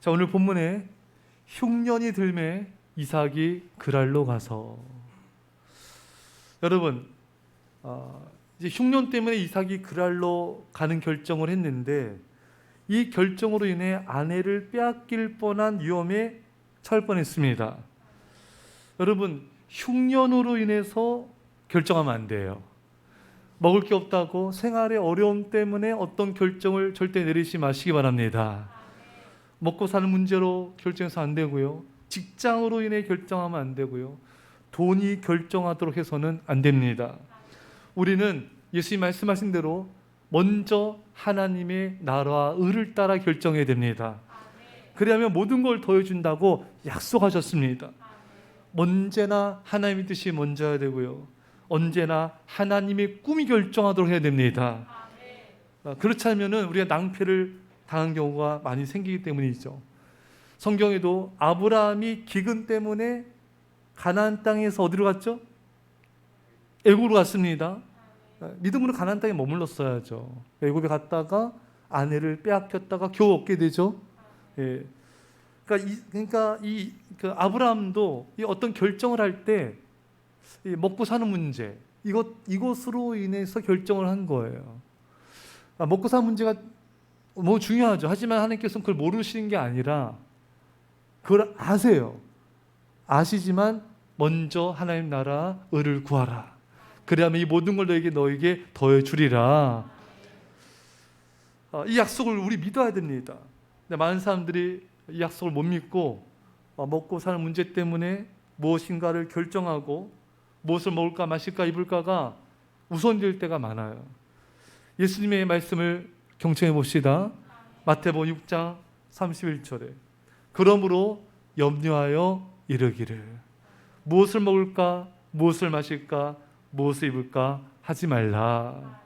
자, 오늘 본문에 흉년이 들매 이삭이 그랄로 가서. 여러분, 이제 흉년 때문에 이삭이 그랄로 가는 결정을 했는데, 이 결정으로 인해 아내를 빼앗길 뻔한 위험에 처할 뻔했습니다. 여러분, 흉년으로 인해서 결정하면 안 돼요. 먹을 게 없다고 생활의 어려움 때문에 어떤 결정을 절대 내리지 마시기 바랍니다. 먹고 사는 문제로 결정해서 안 되고요. 직장으로 인해 결정하면 안 되고요. 돈이 결정하도록 해서는 안 됩니다. 우리는 예수님 말씀하신 대로 먼저 하나님의 나라와 의를 따라 결정해야 됩니다. 그래야면 모든 걸 더해준다고 약속하셨습니다. 언제나 하나님의 뜻이 먼저야 되고요. 언제나 하나님의 꿈이 결정하도록 해야 됩니다. 그렇지 않으면 우리가 낭패를 당한 경우가 많이 생기기 때문이죠. 성경에도 아브라함이 기근 때문에 가나안 땅에서 어디로 갔죠? 애굽으로 갔습니다. 믿음으로 가나안 땅에 머물렀어야죠. 애굽에 갔다가 아내를 빼앗겼다가 겨우 얻게 되죠. 예. 그러니까 그 아브라함도 이 어떤 결정을 할 때 먹고 사는 문제, 이것으로 인해서 결정을 한 거예요. 먹고 사는 문제가 뭐 중요하죠. 하지만 하나님께서는 그걸 모르시는 게 아니라 그걸 아세요. 아시지만 먼저 하나님 나라 의를 구하라. 그래야면 이 모든 걸 너에게 더해 주리라. 이 약속을 우리 믿어야 됩니다. 근데 많은 사람들이 이 약속을 못 믿고 먹고 사는 문제 때문에 무엇인가를 결정하고 무엇을 먹을까 마실까 입을까가 우선될 때가 많아요. 예수님의 말씀을 경청해 봅시다. 마태복음 6장 31절에 그러므로 염려하여 이르기를 무엇을 먹을까 무엇을 마실까 무엇을 입을까 하지 말라.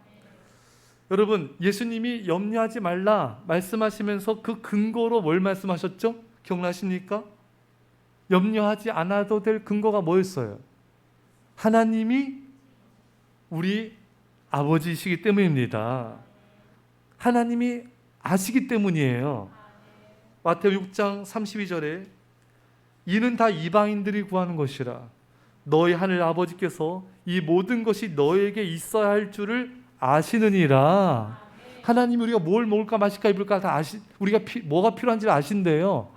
여러분, 예수님이 염려하지 말라 말씀하시면서 그 근거로 뭘 말씀하셨죠? 기억나십니까? 염려하지 않아도 될 근거가 뭐였어요? 하나님이 우리 아버지이시기 때문입니다. 하나님이 아시기 때문이에요. 마태복음 6장 32절에 이는 다 이방인들이 구하는 것이라 너희 하늘 아버지께서 이 모든 것이 너에게 있어야 할 줄을 아시느니라. 하나님이 우리가 뭘 먹을까 마실까 입을까 다 우리가 뭐가 필요한지를 아신대요.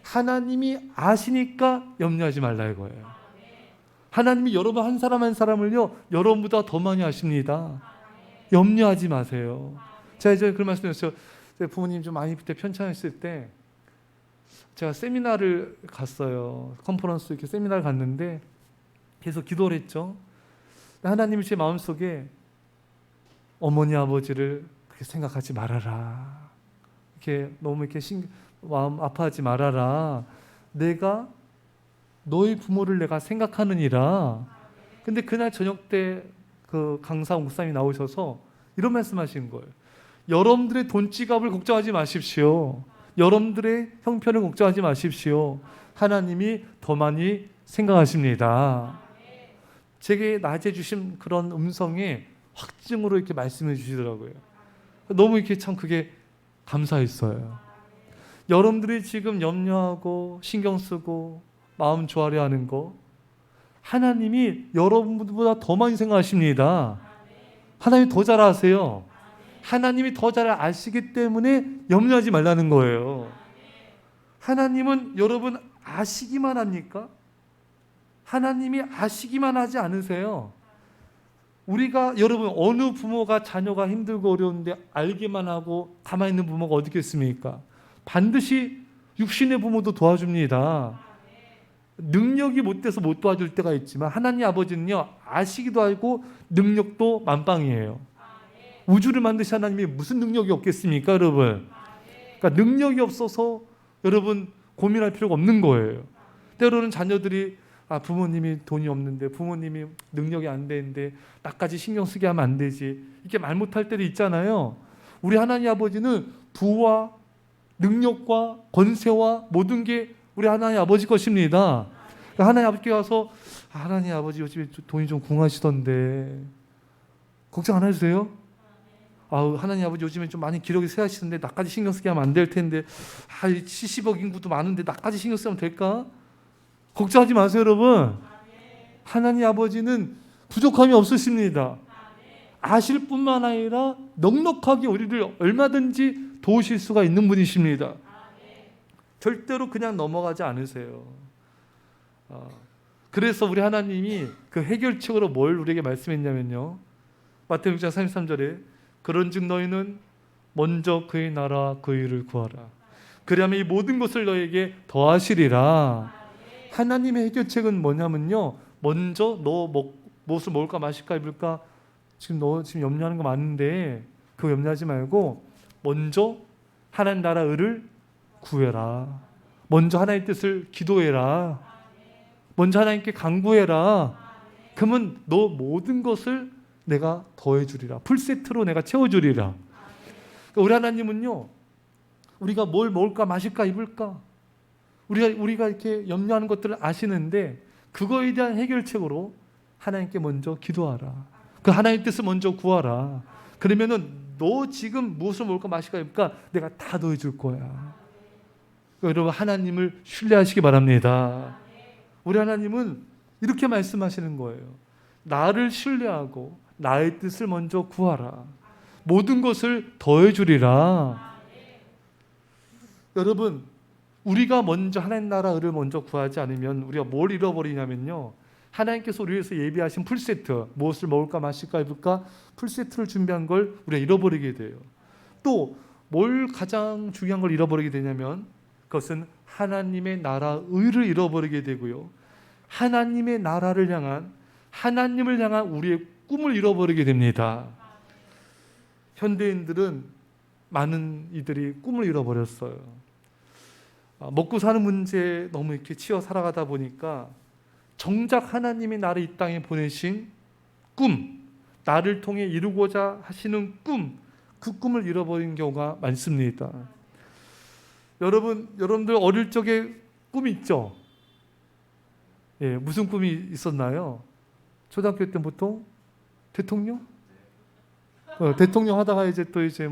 하나님이 아시니까 염려하지 말라 이거예요. 하나님이 여러분 한 사람 한 사람을요 여러분보다 더 많이 아십니다. 염려하지 마세요. 제가 이제 그런 말씀드렸어요. 부모님 좀 많이 그때 편찮으실 때 제가 세미나를 갔어요. 컨퍼런스 이렇게 세미나를 갔는데 계속 기도를 했죠. 하나님이 제 마음속에 어머니 아버지를 그렇게 생각하지 말아라. 이렇게 너무 이렇게 마음 아파하지 말아라. 내가 너희 부모를 내가 생각하느니라. 근데 그날 저녁 때 그 강사 목사님이 나오셔서 이런 말씀하신 거예요. 여러분들의 돈 지갑을 걱정하지 마십시오. 여러분들의 형편을 걱정하지 마십시오. 하나님이 더 많이 생각하십니다. 제게 낮에 주신 그런 음성에 확증으로 이렇게 말씀해 주시더라고요. 너무 이렇게 참 그게 감사했어요. 여러분들이 지금 염려하고 신경 쓰고 마음 좋아하려 하는 거 하나님이 여러분보다 더 많이 생각하십니다. 하나님이 더 잘 아세요. 하나님이 더 잘 아시기 때문에 염려하지 말라는 거예요. 하나님은 여러분 아시기만 합니까? 하나님이 아시기만 하지 않으세요. 우리가 여러분 어느 부모가 자녀가 힘들고 어려운데 알기만 하고 가만히 있는 부모가 어디 있겠습니까? 반드시 육신의 부모도 도와줍니다. 능력이 못 돼서 못 도와줄 때가 있지만 하나님 아버지는요 아시기도 하고 능력도 만빵이에요. 우주를 만드신 하나님이 무슨 능력이 없겠습니까 여러분? 그러니까 능력이 없어서 여러분 고민할 필요가 없는 거예요. 때로는 자녀들이 부모님이 돈이 없는데 부모님이 능력이 안 되는데 나까지 신경 쓰게 하면 안 되지 이렇게 말 못할 때도 있잖아요. 우리 하나님 아버지는 부와 능력과 권세와 모든 게 우리 하나님 아버지 것입니다. 그러니까 하나님 아버지께 가서 하나님 아버지 요즘에 돈이 좀 궁하시던데 걱정 안 해주세요? 아우 하나님 아버지 요즘에 좀 많이 기록이 세하시는데 나까지 신경 쓰게 하면 안 될 텐데 70억 인구도 많은데 나까지 신경 쓰면 될까? 걱정하지 마세요 여러분. 하나님 아버지는 부족함이 없으십니다. 아실 뿐만 아니라 넉넉하게 우리를 얼마든지 도우실 수가 있는 분이십니다. 절대로 그냥 넘어가지 않으세요. 그래서 우리 하나님이 그 해결책으로 뭘 우리에게 말씀했냐면요. 마태복음 6장 33절에 그런즉 너희는 먼저 그의 나라 그의 의를 구하라. 그리하면 이 모든 것을 너에게 더하시리라. 하나님의 해결책은 뭐냐면요. 먼저 너 무엇을 먹을까 마실까 입을까 지금 너 지금 염려하는 거 많은데 그거 염려하지 말고 먼저 하나님 나라 의를 구해라. 먼저 하나님의 뜻을 기도해라. 먼저 하나님께 간구해라. 그러면 너 모든 것을 내가 더해주리라. 풀세트로 내가 채워주리라. 그러니까 우리 하나님은요. 우리가 뭘 먹을까 마실까 입을까 우리가 이렇게 염려하는 것들을 아시는데 그거에 대한 해결책으로 하나님께 먼저 기도하라. 그 하나님의 뜻을 먼저 구하라. 그러면은 너 지금 무엇을 먹을까 마실까 입을까 내가 다 더해줄 거야. 여러분 하나님을 신뢰하시기 바랍니다. 우리 하나님은 이렇게 말씀하시는 거예요. 나를 신뢰하고 나의 뜻을 먼저 구하라. 모든 것을 더해주리라. 여러분 우리가 먼저 하나님 나라 의를 먼저 구하지 않으면 우리가 뭘 잃어버리냐면요. 하나님께서 우리 위해서 예비하신 풀세트, 무엇을 먹을까 마실까 입을까 풀세트를 준비한 걸 우리가 잃어버리게 돼요. 또 뭘 가장 중요한 걸 잃어버리게 되냐면 그것은 하나님의 나라 의를 잃어버리게 되고요. 하나님의 나라를 향한 하나님을 향한 우리의 꿈을 잃어버리게 됩니다. 현대인들은 많은 이들이 꿈을 잃어버렸어요. 먹고 사는 문제에 너무 이렇게 치여 살아가다 보니까 정작 하나님이 나를 이 땅에 보내신 꿈, 나를 통해 이루고자 하시는 꿈, 그 꿈을 잃어버린 경우가 많습니다. 여러분들 어릴 적에 꿈이 있죠? 예, 무슨 꿈이 있었나요? 초등학교 때 보통 대통령? 대통령 하다가 이제 또 이제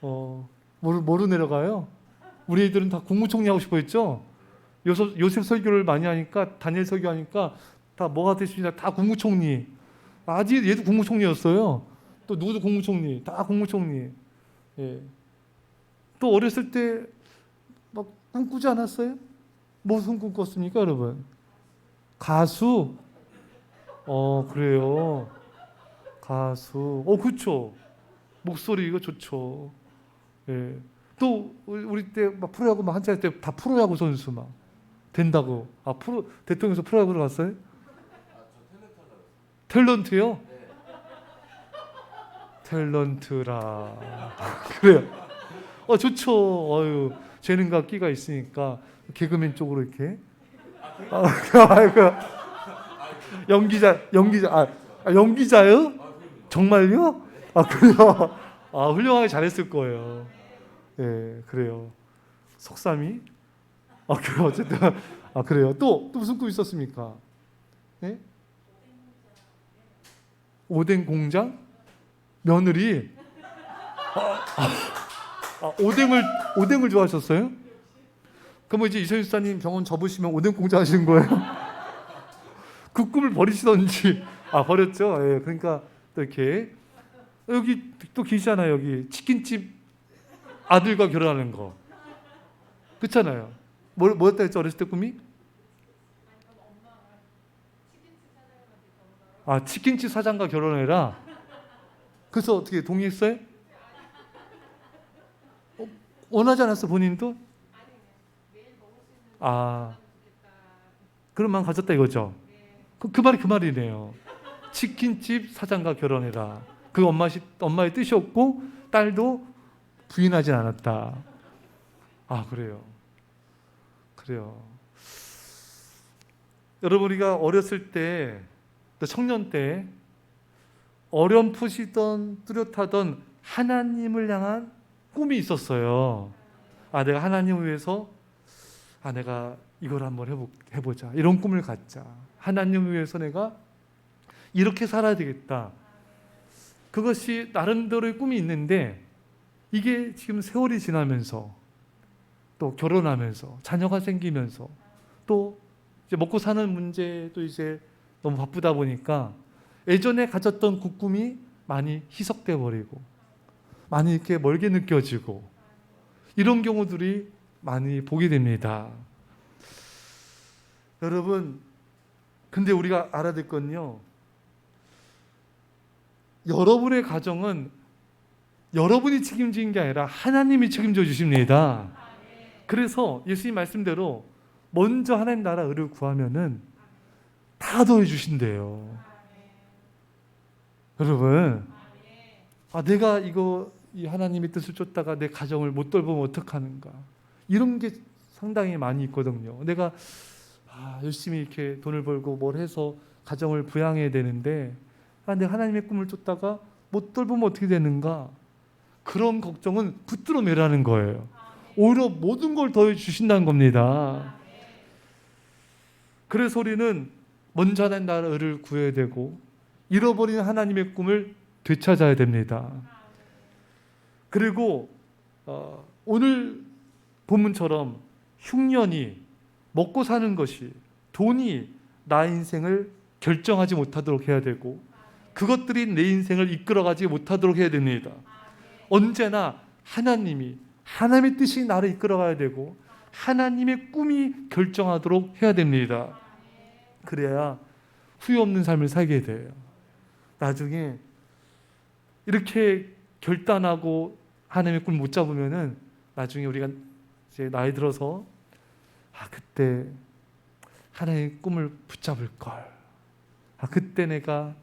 뭐로 내려가요? 우리 애들은 다 국무총리 하고 싶어 했죠? 요셉 설교를 많이 하니까 다니엘 설교하니까 다 뭐가 됐습니다. 다 국무총리. 아직 얘도 국무총리였어요. 또 누구도 국무총리. 다 국무총리. 예. 또 어렸을 때 막 꿈꾸지 않았어요? 무슨 꿈 꿨습니까, 여러분? 가수. 그래요. 가수. 그렇죠. 목소리 이거 좋죠. 예. 또 우리 때 막 프로야구 막 한참 할 때 다 프로야구 선수 막 된다고. 대통령에서 프로야구로 갔어요? 탤런트요? 탤런트라. 그래요. 좋죠. 재능과 끼가 있으니까 개그맨 쪽으로 이렇게. 연기자요? 정말요? 그래요? 훌륭하게 잘했을 거예요. 예, 그래요. 속삼이? 그래요. 어쨌든. 그래요. 또 무슨 꿈 있었습니까? 예? 오뎅 공장? 며느리? 오뎅을 좋아하셨어요? 그럼 이제 이세윤 수사님 병원 접으시면 오뎅 공장 하시는 거예요? 그 꿈을 버리시던지. 버렸죠. 예, 그러니까 또 이렇게 여기 또 계시잖아요. 여기 치킨집 아들과 결혼하는 거. 그렇잖아요. 뭐였다 했죠? 어렸을 때 꿈이? 치킨집 사장과 결혼해라. 그래서 어떻게 동의했어요? 원하지 않았어 본인도? 그런 마음 가졌다 이거죠? 그 말이 그 말이네요. 치킨집 사장과 결혼해라. 그 엄마의 뜻이었고 딸도 부인하진 않았다. 그래요. 여러분 우리가 어렸을 때 또 청년 때 어렴풋이던 뚜렷하던 하나님을 향한 꿈이 있었어요. 내가 하나님을 위해서 내가 이걸 한번 해보자. 이런 꿈을 갖자. 하나님을 위해서 내가 이렇게 살아야 되겠다. 그것이 나름대로의 꿈이 있는데 이게 지금 세월이 지나면서 또 결혼하면서 자녀가 생기면서 또 이제 먹고 사는 문제도 이제 너무 바쁘다 보니까 예전에 가졌던 그 꿈이 많이 희석돼 버리고 많이 이렇게 멀게 느껴지고 이런 경우들이 많이 보게 됩니다. 여러분, 근데 우리가 알아야 될 건요, 여러분의 가정은 여러분이 책임지는 게 아니라 하나님이 책임져 주십니다. 그래서 예수님 말씀대로 먼저 하나님 나라 의를 구하면은 다 더해 주신대요. 여러분, 내가 이 하나님의 뜻을 쫓다가 내 가정을 못 돌보면 어떡하는가, 이런 게 상당히 많이 있거든요. 내가 열심히 이렇게 돈을 벌고 뭘 해서 가정을 부양해야 되는데 내가 하나님의 꿈을 쫓다가 못 돌보면 어떻게 되는가, 그런 걱정은 붙들어 매라는 거예요. 오히려 모든 걸 더해 주신다는 겁니다. 그래서 우리는 먼저 하나님 나라를 구해야 되고 잃어버린 하나님의 꿈을 되찾아야 됩니다. 그리고 오늘 본문처럼 흉년이, 먹고 사는 것이, 돈이 나의 인생을 결정하지 못하도록 해야 되고 그것들이 내 인생을 이끌어가지 못하도록 해야 됩니다. 언제나 하나님의 뜻이 나를 이끌어가야 되고 하나님의 꿈이 결정하도록 해야 됩니다. 그래야 후회 없는 삶을 살게 돼요. 나중에 이렇게 결단하고 하나님의 꿈을 못 잡으면은 나중에 우리가 이제 나이 들어서 그때 하나님의 꿈을 붙잡을 걸, 그때 내가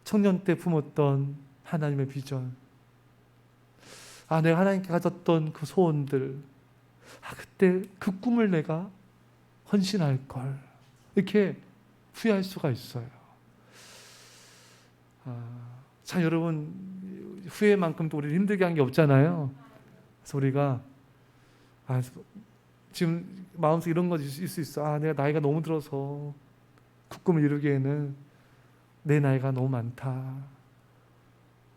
청년 때 품었던 하나님의 비전, 내가 하나님께 가졌던 그 소원들, 그때 그 꿈을 내가 헌신할 걸, 이렇게 후회할 수가 있어요. 참 여러분, 후회만큼 또 우리를 힘들게 한 게 없잖아요. 그래서 우리가 지금 마음속에 이런 거 있을 수 있어. 내가 나이가 너무 들어서 그 꿈을 이루기에는 내 나이가 너무 많다.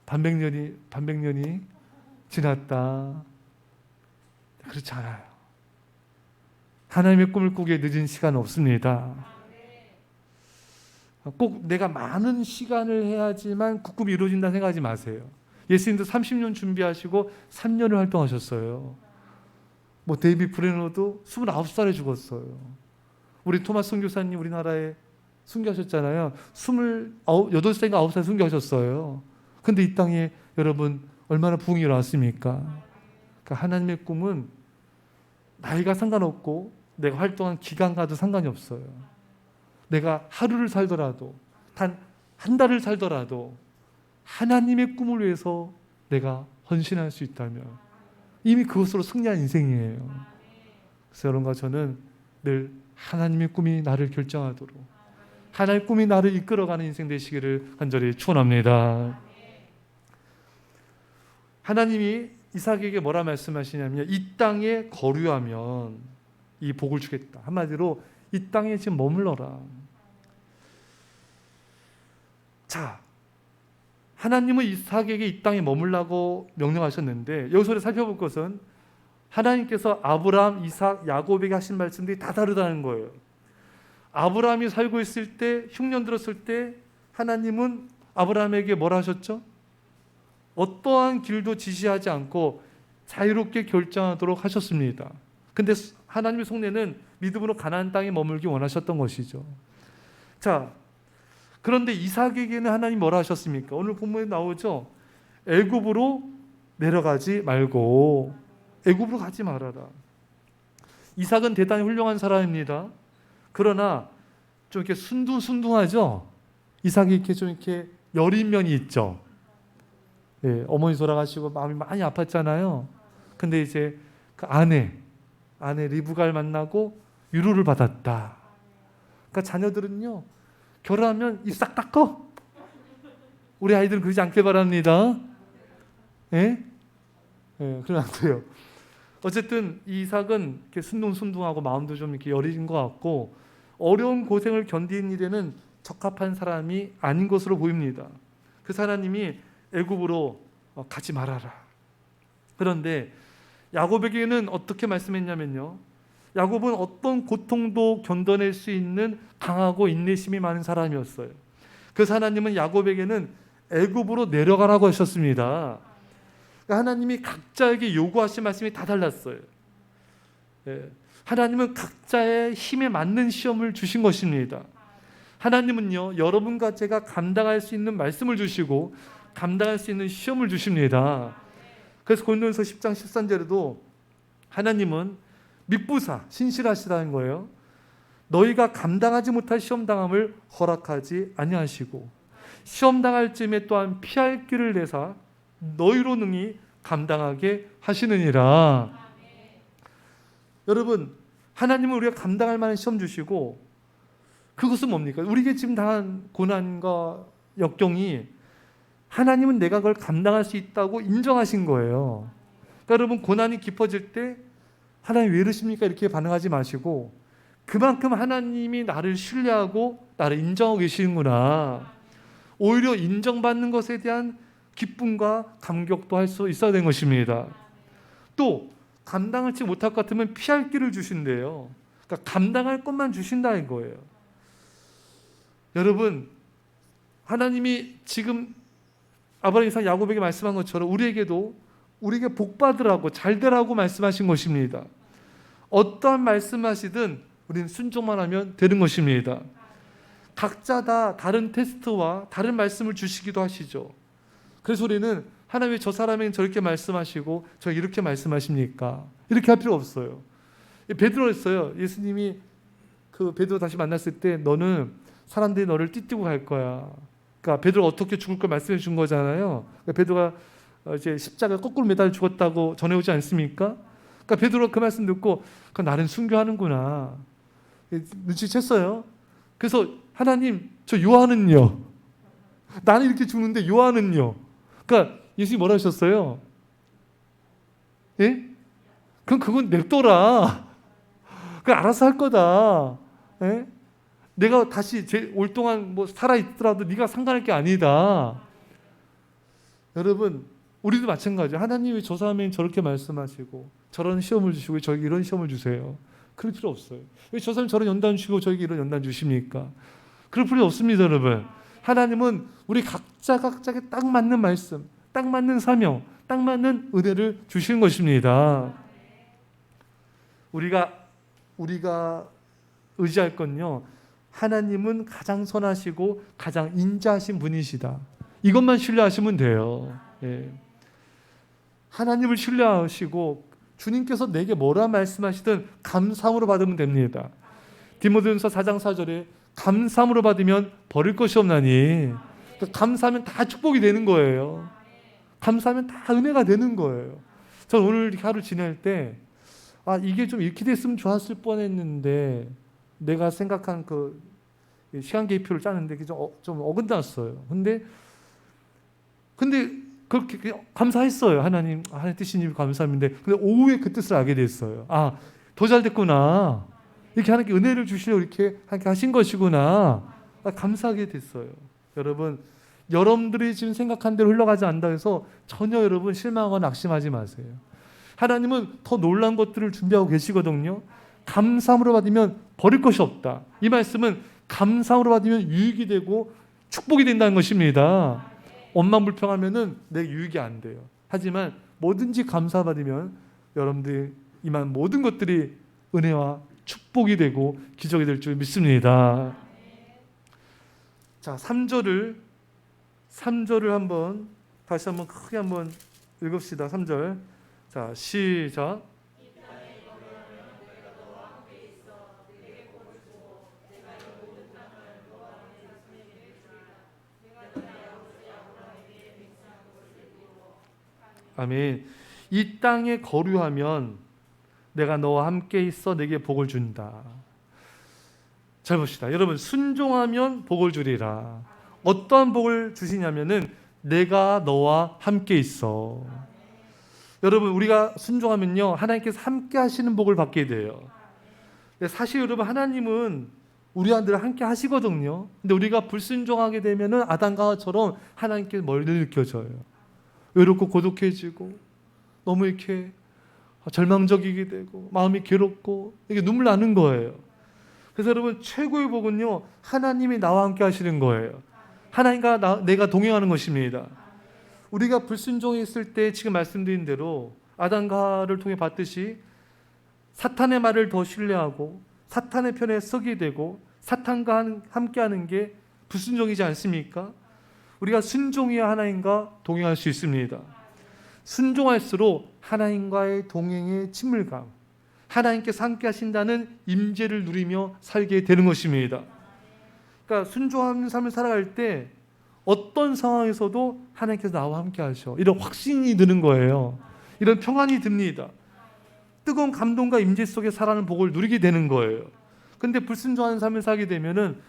반백년이 지났다. 그렇지 않아요. 하나님의 꿈을 꾸기에 늦은 시간은 없습니다. 꼭 내가 많은 시간을 해야지만 그 꿈이 이루어진다는 생각하지 마세요. 예수님도 30년 준비하시고 3년을 활동하셨어요. 데이비 브레너도 29살에 죽었어요. 우리 토마스 선교사님 우리나라에 순교하셨잖아요. 28살인가 9살에 순교하셨어요. 근데 이 땅에 여러분 얼마나 부흥이 일어났습니까? 그러니까 하나님의 꿈은 나이가 상관없고 내가 활동한 기간과도 상관이 없어요. 내가 하루를 살더라도 단 한 달을 살더라도 하나님의 꿈을 위해서 내가 헌신할 수 있다면 이미 그것으로 승리한 인생이에요. 그래서 여러분과 저는 늘 하나님의 꿈이 나를 결정하도록, 하나님의 꿈이 나를 이끌어가는 인생 되시기를 간절히 축원합니다. 하나님이 이삭에게 뭐라 말씀하시냐면 이 땅에 거류하면 이 복을 주겠다. 한마디로 이 땅에 지금 머물러라. 자, 하나님은 이삭에게 이 땅에 머물라고 명령하셨는데 여기서 살펴볼 것은 하나님께서 아브라함, 이삭, 야곱에게 하신 말씀들이 다 다르다는 거예요. 아브라함이 살고 있을 때, 흉년 들었을 때 하나님은 아브라함에게 뭐라 하셨죠? 어떠한 길도 지시하지 않고 자유롭게 결정하도록 하셨습니다. 근데 하나님의 속내는 믿음으로 가나안 땅에 머물기 원하셨던 것이죠. 자, 그런데 이삭에게는 하나님 뭐라 하셨습니까? 오늘 본문에 나오죠. 애굽으로 내려가지 말고 애굽으로 가지 말아라. 이삭은 대단히 훌륭한 사람입니다. 그러나 좀 이렇게 순둥순둥하죠. 이삭이 이렇게 좀 이렇게 여린 면이 있죠. 어머니 돌아가시고 마음이 많이 아팠잖아요. 근데 이제 그 아내 리브가를 만나고 위로를 받았다. 그러니까 자녀들은요, 결혼하면 입 싹 닦어. 우리 아이들은 그러지 않길 바랍니다. 그러면 안 돼요. 어쨌든 이삭은 이렇게 순둥순둥하고 마음도 좀 이렇게 여린 것 같고 어려운 고생을 견디는 일에는 적합한 사람이 아닌 것으로 보입니다. 그 하나님이 애굽으로 가지 말아라. 그런데 야곱에게는 어떻게 말씀했냐면요, 야곱은 어떤 고통도 견뎌낼 수 있는 강하고 인내심이 많은 사람이었어요. 그래서 하나님은 야곱에게는 애굽으로 내려가라고 하셨습니다. 그러니까 하나님이 각자에게 요구하신 말씀이 다 달랐어요. 하나님은 각자의 힘에 맞는 시험을 주신 것입니다. 하나님은요, 여러분과 제가 감당할 수 있는 말씀을 주시고 감당할 수 있는 시험을 주십니다. 그래서 고린도전서 10장 13절에도 하나님은 믹부사, 신실하시다는 거예요. 너희가 감당하지 못할 시험당함을 허락하지 아니하시고 시험당할 쯤에 또한 피할 길을 내사 너희로 능히 감당하게 하시느니라. 여러분, 하나님은 우리가 감당할 만한 시험 주시고, 그것은 뭡니까? 우리에게 지금 당한 고난과 역경이 하나님은 내가 그걸 감당할 수 있다고 인정하신 거예요. 그러니까 여러분, 고난이 깊어질 때 하나님 왜 이러십니까? 이렇게 반응하지 마시고 그만큼 하나님이 나를 신뢰하고 나를 인정하고 계시는구나. 오히려 인정받는 것에 대한 기쁨과 감격도 할 수 있어야 되는 것입니다. 또 감당하지 못할 것 같으면 피할 길을 주신대요. 그러니까 감당할 것만 주신다는 거예요. 여러분, 하나님이 지금 아브라함, 이삭, 야곱에게 말씀한 것처럼 우리에게 복 받으라고, 잘 되라고 말씀하신 것입니다. 어떠한 말씀하시든 우리는 순종만 하면 되는 것입니다. 각자 다 다른 테스트와 다른 말씀을 주시기도 하시죠. 그래서 우리는 하나님 왜 저 사람에게 저렇게 말씀하시고 저 이렇게 말씀하십니까? 이렇게 할 필요 없어요. 베드로가 했어요. 예수님이 베드로 다시 만났을 때 너는 사람들이 너를 띠띠고 갈 거야. 그러니까 베드로가 어떻게 죽을 걸 말씀해 준 거잖아요. 그러니까 베드로가 이제 십자가 거꾸로 매달려 죽었다고 전해오지 않습니까? 그러니까 베드로가 그 말씀 듣고 나는 순교하는구나. 눈치챘어요. 그래서 하나님, 저 요한은요? 나는 이렇게 죽는데 요한은요? 그러니까 예수님이 뭐라 하셨어요? 예? 그럼 그건 냅둬라. 그건 알아서 할 거다. 예? 내가 다시 올 동안 살아있더라도 네가 상관할 게 아니다. 여러분, 우리도 마찬가지예요. 하나님이 왜 저 사람에게 저렇게 말씀하시고 저런 시험을 주시고 왜 저에게 이런 시험을 주세요? 그럴 필요 없어요. 왜 저 사람이 저런 연단 주시고 저에게 이런 연단 주십니까? 그럴 필요 없습니다, 여러분. 하나님은 우리 각자에게 딱 맞는 말씀, 딱 맞는 사명, 딱 맞는 은혜를 주시는 것입니다. 우리가 의지할 건요, 하나님은 가장 선하시고 가장 인자하신 분이시다. 이것만 신뢰하시면 돼요. 예. 하나님을 신뢰하시고 주님께서 내게 뭐라 말씀하시든 감사함으로 받으면 됩니다. 디모데전서 4장 4절에 감사함으로 받으면 버릴 것이 없나니, 그러니까 감사하면 다 축복이 되는 거예요. 감사하면 다 은혜가 되는 거예요. 저는 오늘 하루 지낼 때 이게 좀 이렇게 됐으면 좋았을 뻔했는데 내가 생각한 시간 계획표를 짜는데 좀 어긋났어요. 근데 그렇게 감사했어요. 하나님 뜻이니 감사합니다. 근데 오후에 그 뜻을 알게 됐어요. 더 잘 됐구나. 이렇게 하나님께 은혜를 주시려고 이렇게 하신 것이구나. 감사하게 됐어요. 여러분, 여러분들이 지금 생각한 대로 흘러가지 않는다 해서 전혀 여러분 실망하거나 낙심하지 마세요. 하나님은 더 놀라운 것들을 준비하고 계시거든요. 감사함으로 받으면 버릴 것이 없다. 이 말씀은 감사함으로 받으면 유익이 되고 축복이 된다는 것입니다. 원망 불평하면은 내 유익이 안 돼요. 하지만 뭐든지 감사받으면 여러분들이 임한 모든 것들이 은혜와 축복이 되고 기적이 될 줄 믿습니다. 자, 3절을 다시 한번 크게 한번 읽읍시다. 3절. 자, 시작. 아멘. 이 땅에 거류하면 내가 너와 함께 있어 내게 복을 준다. 잘 봅시다. 여러분, 순종하면 복을 주리라. 어떠한 복을 주시냐면은 내가 너와 함께 있어. 여러분, 우리가 순종하면요 하나님께서 함께 하시는 복을 받게 돼요. 사실 여러분, 하나님은 우리와 함께 하시거든요. 근데 우리가 불순종하게 되면은 아담과 하와처럼 하나님께 멀리 느껴져요. 외롭고 고독해지고 너무 이렇게 절망적이게 되고 마음이 괴롭고 이게 눈물 나는 거예요. 그래서 여러분, 최고의 복은요, 하나님이 나와 함께 하시는 거예요. 하나님과 내가 동행하는 것입니다. 우리가 불순종했을 때 지금 말씀드린 대로 아담과 하와를 통해 봤듯이 사탄의 말을 더 신뢰하고 사탄의 편에 서게 되고 사탄과 함께하는 게 불순종이지 않습니까? 우리가 순종해야 하나님과 동행할 수 있습니다. 순종할수록 하나님과의 동행의 친밀감, 하나님께서 함께 하신다는 임재를 누리며 살게 되는 것입니다. 그러니까 순종하는 삶을 살아갈 때 어떤 상황에서도 하나님께서 나와 함께 하셔, 이런 확신이 드는 거예요. 이런 평안이 듭니다. 뜨거운 감동과 임재 속에 살아가는 복을 누리게 되는 거예요. 근데 불순종하는 삶을 살게 되면은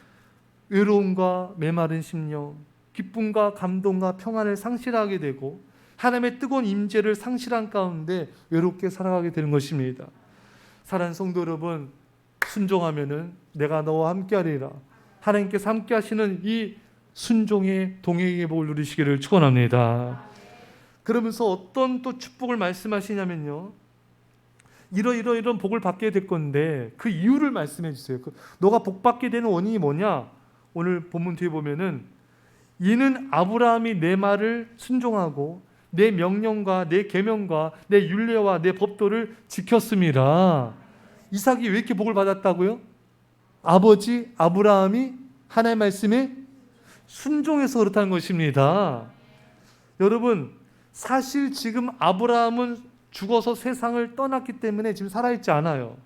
외로움과 메마른 심령, 기쁨과 감동과 평안을 상실하게 되고 하나님의 뜨거운 임재를 상실한 가운데 외롭게 살아가게 되는 것입니다. 사랑하는 성도 여러분, 순종하면은 내가 너와 함께하리라, 하나님께서 함께 하시는 이 순종의 동행의 복을 누리시기를 축원합니다. 그러면서 어떤 또 축복을 말씀하시냐면요, 이런 복을 받게 될 건데 그 이유를 말씀해 주세요. 너가 복 받게 되는 원인이 뭐냐? 오늘 본문 뒤에 보면은 이는 아브라함이 내 말을 순종하고 내 명령과 내 계명과 내 율례와 내 법도를 지켰습니다. 이삭이 왜 이렇게 복을 받았다고요? 아버지 아브라함이 하나님의 말씀에 순종해서 그렇다는 것입니다. 여러분, 사실 지금 아브라함은 죽어서 세상을 떠났기 때문에 지금 살아있지 않아요.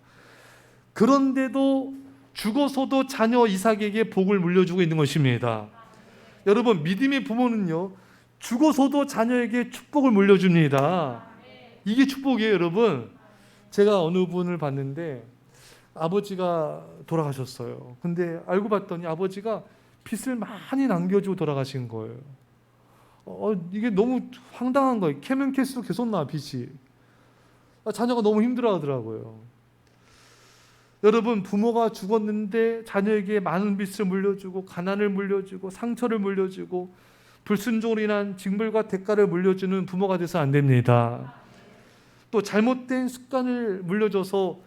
그런데도 죽어서도 자녀 이삭에게 복을 물려주고 있는 것입니다. 여러분, 믿음의 부모는요, 죽어서도 자녀에게 축복을 물려줍니다. 이게 축복이에요, 여러분. 제가 어느 분을 봤는데 아버지가 돌아가셨어요. 근데 알고 봤더니 아버지가 빚을 많이 남겨주고 돌아가신 거예요. 이게 너무 황당한 거예요. 캐면 캘수록 계속 나, 빚이. 자녀가 너무 힘들어하더라고요. 여러분, 부모가 죽었는데 자녀에게 많은 빚을 물려주고 가난을 물려주고 상처를 물려주고 불순종으로 인한 징벌과 대가를 물려주는 부모가 돼서 안 됩니다. 또 잘못된 습관을 물려줘서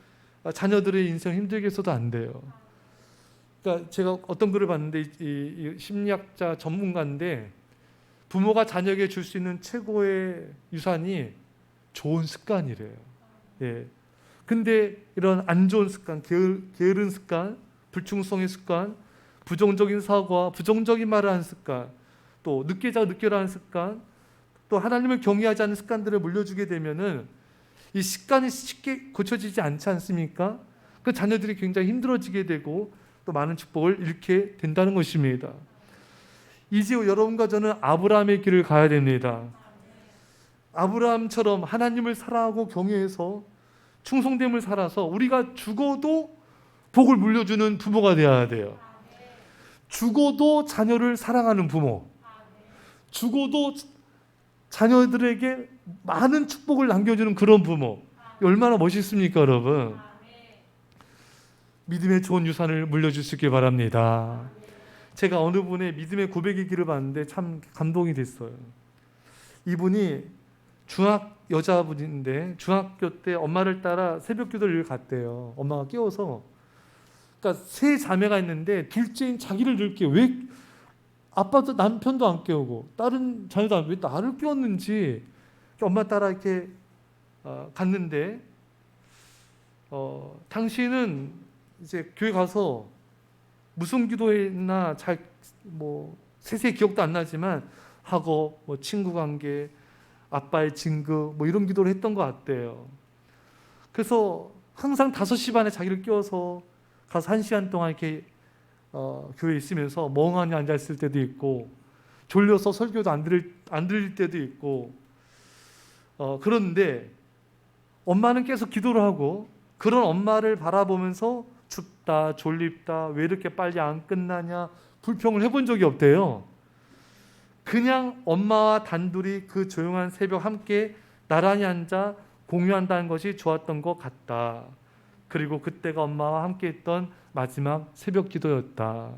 자녀들의 인생 힘들게 해서도 안 돼요. 그러니까 제가 어떤 글을 봤는데 이 심리학자 전문가인데 부모가 자녀에게 줄 수 있는 최고의 유산이 좋은 습관이래요. 예. 근데 이런 안 좋은 습관, 게으른 습관, 불충성의 습관, 부정적인 사고와 부정적인 말을 하는 습관, 또 늦게 자고 늦게 일어나는 습관, 또 하나님을 경외하지 않는 습관들을 물려주게 되면은 이 습관이 쉽게 고쳐지지 않지 않습니까? 그 자녀들이 굉장히 힘들어지게 되고 또 많은 축복을 잃게 된다는 것입니다. 이제 여러분과 저는 아브라함의 길을 가야 됩니다. 아브라함처럼 하나님을 사랑하고 경외해서 충성됨을 살아서 우리가 죽어도 복을 물려주는 부모가 되어야 돼요. 죽어도 자녀를 사랑하는 부모, 죽어도 자녀들에게 많은 축복을 남겨주는 그런 부모, 얼마나 멋있습니까, 여러분? 믿음의 좋은 유산을 물려줄 수 있길 바랍니다. 제가 어느 분의 믿음의 고백의 길을 봤는데 참 감동이 됐어요. 이분이 중학 여자분인데 중학교 때 엄마를 따라 새벽 기도를 갔대요. 엄마가 깨워서. 그러니까 세 자매가 있는데 둘째인 자기를 늘 깨워. 왜 아빠도 남편도 안 깨우고 다른 자녀도 왜 나를 깨웠는지 엄마 따라 이렇게 갔는데 당신은 이제 교회 가서 무슨 기도했나 잘 세세히 기억도 안 나지만 학업, 친구 관계, 아빠의 진급 이런 기도를 했던 것 같대요. 그래서 항상 5시 반에 자기를 깨워서 가서 1시간 동안 이렇게 교회에 있으면서 멍하니 앉아있을 때도 있고 졸려서 설교도 안 들릴 때도 있고 그런데 엄마는 계속 기도를 하고 그런 엄마를 바라보면서 춥다, 졸립다, 왜 이렇게 빨리 안 끝나냐 불평을 해본 적이 없대요. 그냥 엄마와 단둘이 그 조용한 새벽 함께 나란히 앉아 공유한다는 것이 좋았던 것 같다. 그리고 그때가 엄마와 함께했던 마지막 새벽 기도였다.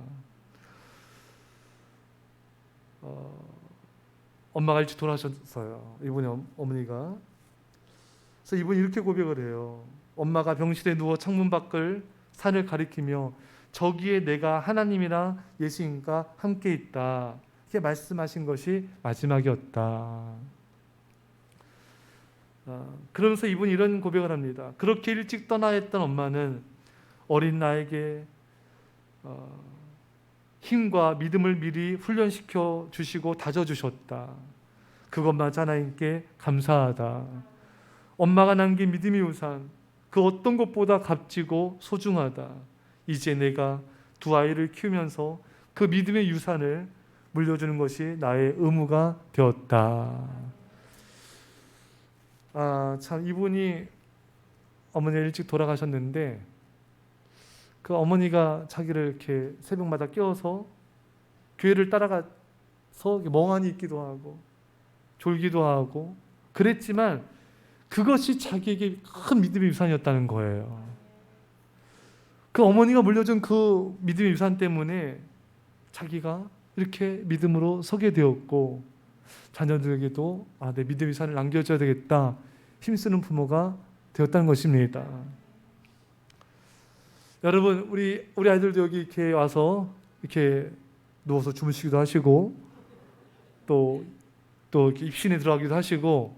엄마가 일찍 돌아가셨어요. 이분의 어머니가. 그래서 이분이 이렇게 고백을 해요. 엄마가 병실에 누워 창문 밖을 산을 가리키며 저기에 내가 하나님이랑 예수님과 함께 있다. 이렇게 말씀하신 것이 마지막이었다. 그러면서 이분이 이런 고백을 합니다. 그렇게 일찍 떠나야 했던 엄마는 어린 나에게 힘과 믿음을 미리 훈련시켜 주시고 다져주셨다. 그것마저 하나님께 감사하다. 엄마가 남긴 믿음의 유산, 그 어떤 것보다 값지고 소중하다. 이제 내가 두 아이를 키우면서 그 믿음의 유산을 물려주는 것이 나의 의무가 되었다. 참 이분이 어머니가 일찍 돌아가셨는데 그 어머니가 자기를 이렇게 새벽마다 깨워서 교회를 따라가서 멍하니 있기도 하고 졸기도 하고 그랬지만 그것이 자기에게 큰 믿음의 유산이었다는 거예요. 그 어머니가 물려준 그 믿음의 유산 때문에 자기가 이렇게 믿음으로 서게 되었고 자녀들에게도 내 믿음의 유산을 남겨줘야 되겠다 힘쓰는 부모가 되었다는 것입니다. 여러분 우리 아이들도 여기 이렇게 와서 이렇게 누워서 주무시기도 하시고 또 이렇게 입신에 들어가기도 하시고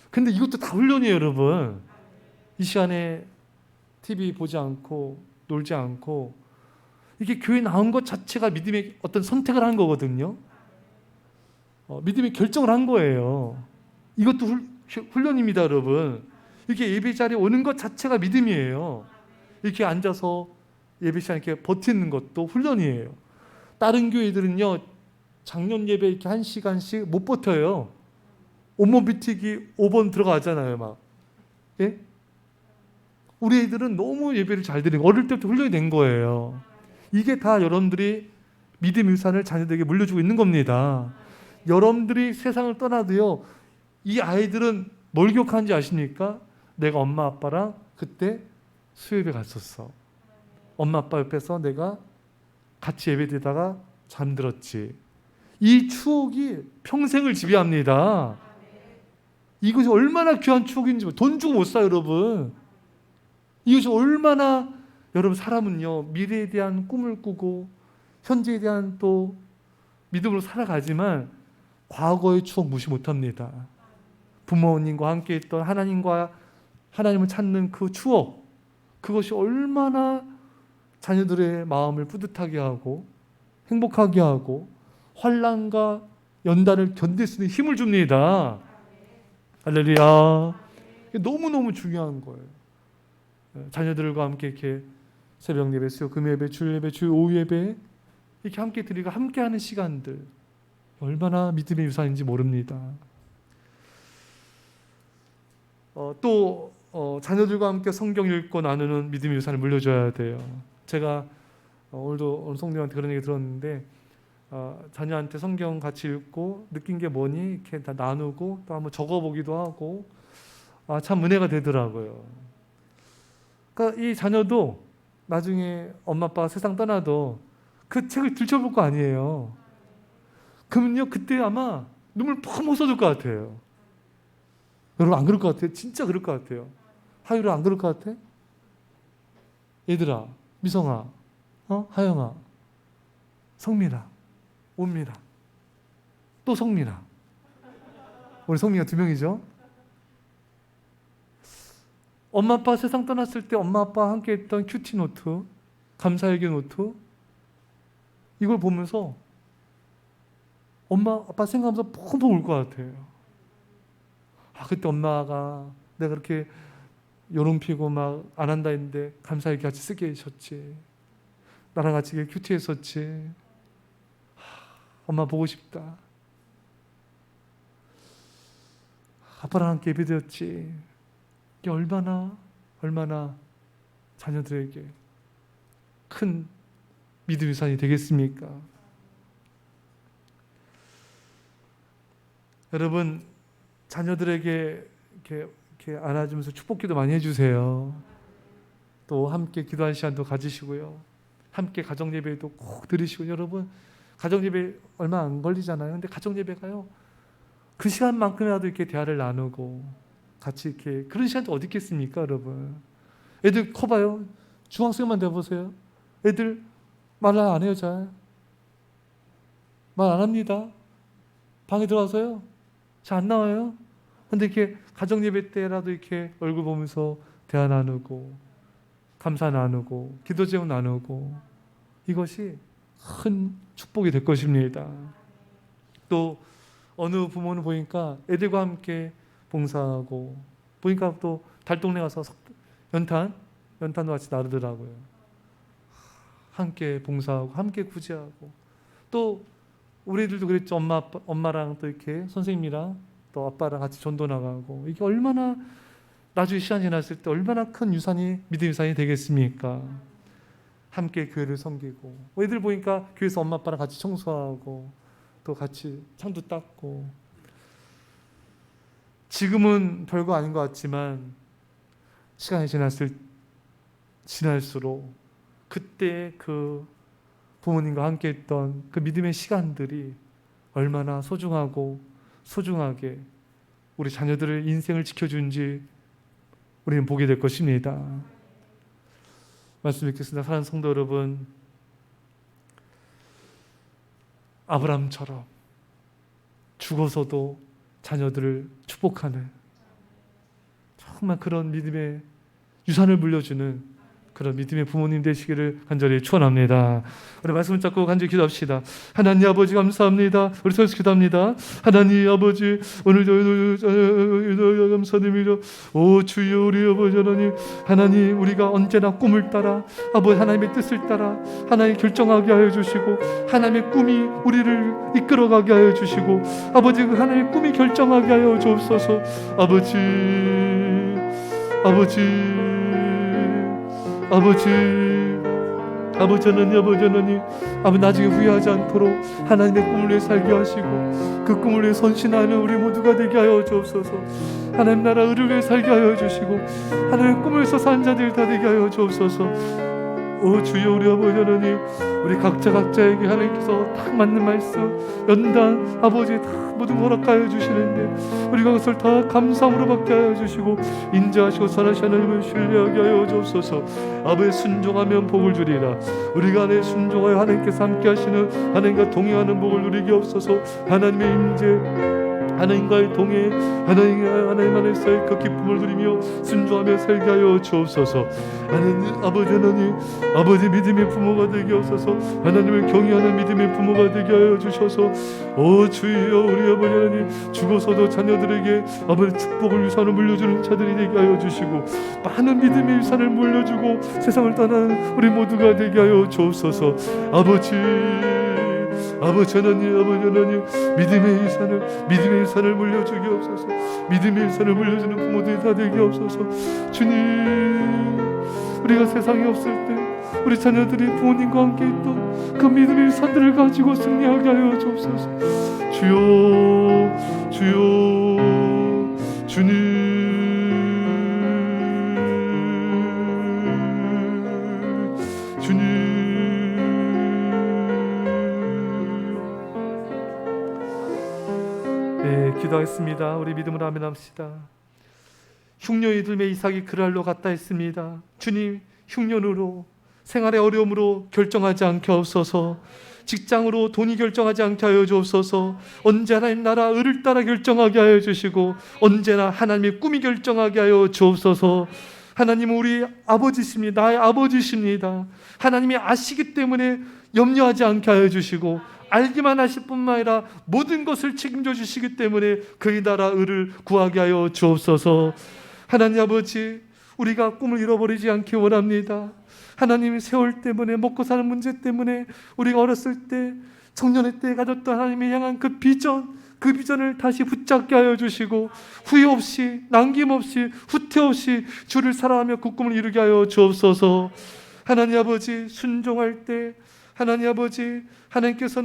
근데 이것도 다 훈련이에요. 여러분 이 시간에 TV 보지 않고 놀지 않고 이게 교회 나온 것 자체가 믿음의 어떤 선택을 한 거거든요. 믿음의 결정을 한 거예요. 이것도 훈련입니다. 여러분 이렇게 예배 자리에 오는 것 자체가 믿음이에요. 이렇게 앉아서 예배 시간에 이렇게 버티는 것도 훈련이에요. 다른 교회들은요 작년 예배 이렇게 1시간씩 못 버텨요. 온몸 비티기 5번 들어가잖아요 막. 예? 우리 애들은 너무 예배를 잘 드리고 어릴 때부터 훈련이 된 거예요. 이게 다 여러분들이 믿음의 유산을 자녀들에게 물려주고 있는 겁니다. 여러분들이 세상을 떠나도요 이 아이들은 뭘 기억하는지 아십니까? 내가 엄마 아빠랑 그때 수요예배 갔었어. 엄마 아빠 옆에서 내가 같이 예배드리다가 잠들었지. 이 추억이 평생을 지배합니다. 이것이 얼마나 귀한 추억인지 돈 주고 못 사요. 여러분 이것이 얼마나 여러분 사람은요 미래에 대한 꿈을 꾸고 현재에 대한 또 믿음으로 살아가지만 과거의 추억 무시 못합니다. 부모님과 함께 있던 하나님을 찾는 그 추억 그것이 얼마나 자녀들의 마음을 뿌듯하게 하고 행복하게 하고 환난과 연단을 견딜 수 있는 힘을 줍니다. 할렐루야. 너무너무 중요한 거예요. 자녀들과 함께 이렇게 새벽 예배, 수요 금요 예배, 주일 예배, 주일 오후 예배 이렇게 함께 드리고 함께하는 시간들 얼마나 믿음의 유산인지 모릅니다. 자녀들과 함께 성경 읽고 나누는 믿음의 유산을 물려줘야 돼요. 제가 오늘도 오늘 성령한테 그런 얘기 들었는데 자녀한테 성경 같이 읽고 느낀 게 뭐니 이렇게 다 나누고 또 한번 적어보기도 하고 참 은혜가 되더라고요. 그러니까 이 자녀도 나중에 엄마 아빠가 세상 떠나도 그 책을 들춰볼 거 아니에요. 그러면요 그때 아마 눈물 펑 쏟을 것 같아요. 여러분 안 그럴 것 같아요? 진짜 그럴 것 같아요. 하율아 안 그럴 것 같아? 얘들아, 미성아, 하영아, 성민아, 옵니다. 또 성민아. 우리 성민이가 2명이죠. 엄마 아빠 세상 떠났을 때 엄마 아빠와 함께 했던 큐티 노트, 감사일기 노트 이걸 보면서 엄마 아빠 생각하면서 펑펑 울 것 같아요. 그때 엄마가 내가 그렇게 요름 피고 막 안 한다 했는데 감사일기 같이 쓰게 해주셨지. 나랑 같이 큐티 했었지. 엄마 보고 싶다. 아빠랑 함께 예배드렸지. 이게 얼마나 자녀들에게 큰 믿음의 유산이 되겠습니까? 여러분 자녀들에게 이렇게 안아주면서 축복기도 많이 해주세요. 또 함께 기도하는 시간도 가지시고요. 함께 가정예배도 꼭 드리시고, 여러분 가정예배 얼마 안 걸리잖아요. 근데 가정예배가요, 그 시간만큼이라도 이렇게 대화를 나누고 같이 이렇게, 그런 시간도 어디 있겠습니까, 여러분? 애들 커봐요. 중학생만 돼보세요. 애들 말을 안 해요, 잘. 말 안 합니다. 방에 들어가서요, 잘 안 나와요. 근데 이렇게 가정예배 때라도 이렇게 얼굴 보면서 대화 나누고, 감사 나누고, 기도 제목 나누고, 이것이 큰 축복이 될 것입니다. 또 어느 부모는 보니까 애들과 함께 봉사하고, 보니까 또 달동네 가서 연탄도 같이 나르더라고요. 함께 봉사하고 함께 구제하고, 또 우리 애들도 그랬죠. 엄마랑 또 이렇게 선생님이랑 또 아빠랑 같이 전도 나가고, 이게 얼마나 나중에 시간 지났을 때 얼마나 큰 유산이, 믿음의 유산이 되겠습니까? 함께 교회를 섬기고, 애들 보니까 교회에서 엄마 아빠랑 같이 청소하고 또 같이 창도 닦고. 지금은 별거 아닌 것 같지만 시간이 지날수록 그때 그 부모님과 함께 했던 그 믿음의 시간들이 얼마나 소중하고 소중하게 우리 자녀들의 인생을 지켜준지 우리는 보게 될 것입니다. 말씀 읽겠습니다. 사랑하는 성도 여러분, 아브라함처럼 죽어서도 자녀들을 축복하는, 정말 그런 믿음의 유산을 물려주는 그런 믿음의 부모님 되시기를 간절히 축원합니다. 우리 말씀을 잡고 간절히 기도합시다. 하나님 아버지 감사합니다. 우리 서서 기도합니다. 하나님 아버지, 오늘도 감사드립니다. 오 주여, 우리 아버지 하나님 우리가 언제나 꿈을 따라, 아버지 하나님의 뜻을 따라 하나님 결정하게 하여 주시고, 하나님의 꿈이 우리를 이끌어가게 하여 주시고, 아버지 그 하나님의 꿈이 결정하게 하여 주옵소서. 아버지 하나님, 나중에 후회하지 않도록 하나님의 꿈을 위해 살게 하시고, 그 꿈을 위해 선신하는 우리 모두가 되게 하여 주옵소서. 하나님 나라 의를 위해 살게 하여 주시고, 하나님의 꿈을 위해서 산 자들 다 되게 하여 주옵소서. 오 주여, 우리 아버지 하나님, 우리 각자에게 하나님께서 딱 맞는 말씀, 연단 아버지 다 모든 허락하여 주시는데, 우리가 그것을 다 감사함으로 받게 하여 주시고, 인자하시고 선하신 하나님을 신뢰하게 하여 주옵소서. 아버지 순종하면 복을 주리라. 우리가 안에 순종하여 하나님께서 함께 하시는, 하나님과 동행하는 복을 누리게 없어서, 하나님의 임재, 하나님과의 동행, 하나님 안에서의 그 기쁨을 누리며 순종하며 살게 하여 주옵소서. 하나님 아버지 믿음의 부모가 되게 하소서. 하나님을 경외하는 믿음의 부모가 되게 하여 주셔서, 오 주여, 우리 아버지 하나님, 죽어서도 자녀들에게 아버지 축복을, 유산을 물려주는 자들이 되게 하여 주시고, 많은 믿음의 유산을 물려주고 세상을 떠나는 우리 모두가 되게 하여 주옵소서. 아버지 하나님, 믿음의 유산을 물려주게 없소서. 믿음의 유산을 물려주는 부모들이 다 되게 없소서. 주님, 우리가 세상에 없을 때 우리 자녀들이 부모님과 함께 있던 그 믿음의 유산들을 가지고 승리하게 하여 주옵소서. 주여, 주님, 기도하겠습니다. 우리 믿음으로 아멘합시다. 흉년 이듬해 이삭이 그랄로 갔다 했습니다. 주님, 흉년으로, 생활의 어려움으로 결정하지 않게 하옵소서. 직장으로 돈이 결정하지 않게 하여 주옵소서. 언제나 하나님 나라 의를 따라 결정하게 하여 주시고, 언제나 하나님의 꿈이 결정하게 하여 주옵소서. 하나님은 우리 아버지십니다. 나의 아버지십니다. 하나님이 아시기 때문에 염려하지 않게 하여 주시고, 알기만 하실 뿐만 아니라 모든 것을 책임져 주시기 때문에 그의 나라 의를 구하게 하여 주옵소서. 하나님 아버지, 우리가 꿈을 잃어버리지 않기 원합니다. 하나님의 세월 때문에, 먹고 사는 문제 때문에, 우리가 어렸을 때, 청년의 때 가졌던 하나님을 향한 그 비전을 다시 붙잡게 하여 주시고, 후회 없이, 남김없이, 후퇴 없이 주를 사랑하며 그 꿈을 이루게 하여 주옵소서. 하나님 아버지, 순종할 때 하나님 아버지, 하나님께서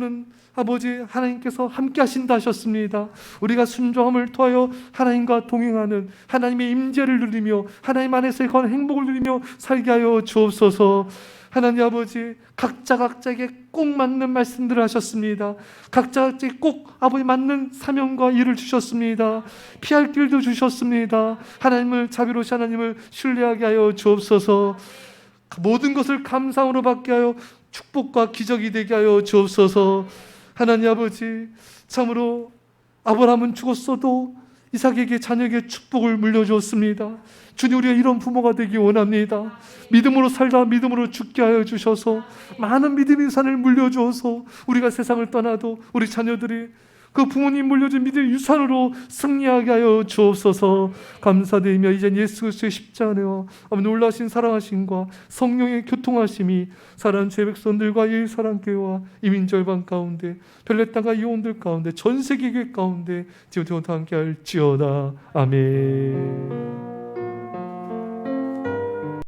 함께 하신다 하셨습니다. 우리가 순종함을 통하여 하나님과 동행하는 하나님의 임재를 누리며 하나님 안에서의 건 행복을 누리며 살게 하여 주옵소서. 하나님 아버지, 각자에게 꼭 맞는 말씀들을 하셨습니다. 각자에게 꼭 아버지 맞는 사명과 일을 주셨습니다. 피할 길도 주셨습니다. 하나님을 자비로우신 하나님을 신뢰하게 하여 주옵소서. 모든 것을 감사함으로 받게 하여 축복과 기적이 되게 하여 주옵소서. 하나님 아버지, 참으로 아브라함은 죽었어도 이삭에게 자녀에게 축복을 물려주었습니다. 주님, 우리가 이런 부모가 되기 원합니다. 믿음으로 살다 믿음으로 죽게 하여 주셔서 많은 믿음의 유산을 물려주어서 우리가 세상을 떠나도 우리 자녀들이 그 부모님 물려준 믿음의 유산으로 승리하게 하여 주옵소서. 감사드리며 이제 예수 그리스도의 십자가와 놀라신 사랑하심과 성령의 교통하심이 사랑하는 죄 백성들과 이 사랑교회와 이민절반 가운데 별내 땅과 이혼들 가운데 전 세계 교회 가운데 지금부터 함께 할지어다. 아멘.